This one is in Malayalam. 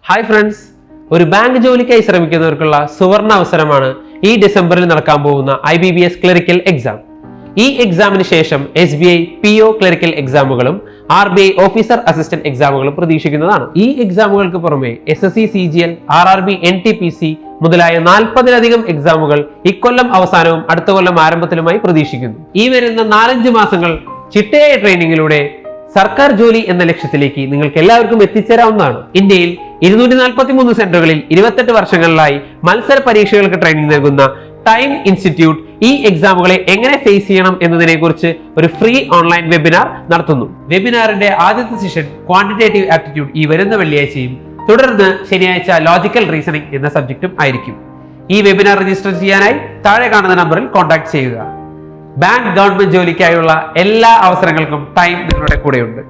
ഹായ് ഫ്രണ്ട്സ്, ഒരു ബാങ്ക് ജോലിക്കായി ശ്രമിക്കുന്നവർക്കുള്ള സുവർണ അവസരമാണ് ഈ ഡിസംബറിൽ നടക്കാൻ പോകുന്ന IBPS ക്ലറിക്കൽ എക്സാം. ഈ എക്സാമിന് ശേഷം SBI PO ക്ലറിക്കൽ എക്സാമുകളും RBI ഓഫീസർ അസിസ്റ്റന്റ് എക്സാമുകളും പ്രതീക്ഷിക്കുന്നതാണ്. ഈ എക്സാമുകൾക്ക് പുറമെ SSC CGL, RRB NTPC മുതലായ 40-ലധികം എക്സാമുകൾ ഇക്കൊല്ലം അവസാനവും അടുത്ത കൊല്ലം ആരംഭത്തിലുമായി പ്രതീക്ഷിക്കുന്നു. ഈ വരുന്ന 4-5 മാസങ്ങൾ ചിട്ടയായ ട്രെയിനിങ്ങിലൂടെ സർക്കാർ ജോലി എന്ന ലക്ഷ്യത്തിലേക്ക് നിങ്ങൾക്ക് എല്ലാവർക്കും എത്തിച്ചേരാവുന്നതാണ്. ഇന്ത്യയിൽ 243 സെന്ററുകളിൽ 28 വർഷങ്ങളിലായി മത്സര പരീക്ഷകൾക്ക് ട്രെയിനിങ് നൽകുന്ന ടൈം ഇൻസ്റ്റിറ്റ്യൂട്ട് ഈ എക്സാമുകളെ എങ്ങനെ ഫേസ് ചെയ്യണം എന്നതിനെ കുറിച്ച് ഒരു ഫ്രീ ഓൺലൈൻ വെബിനാർ നടത്തുന്നു. വെബിനാറിന്റെ ആദ്യത്തെ സെഷൻ ക്വാണ്ടിറ്റേറ്റീവ് ആപ്റ്റിറ്റ്യൂഡ് ഈ വരുന്ന വെള്ളിയാഴ്ചയും തുടർന്ന് ശനിയാഴ്ച ലോജിക്കൽ റീസണിംഗ് എന്ന സബ്ജക്റ്റും ആയിരിക്കും. ഈ വെബിനാർ രജിസ്റ്റർ ചെയ്യാനായി താഴെ കാണുന്ന നമ്പറിൽ കോൺടാക്ട് ചെയ്യുക. ബാങ്ക് ഗവൺമെന്റ് ജോലിക്കായുള്ള എല്ലാ അവസരങ്ങൾക്കും ടൈം നിങ്ങളുടെ കൂടെയുണ്ട്.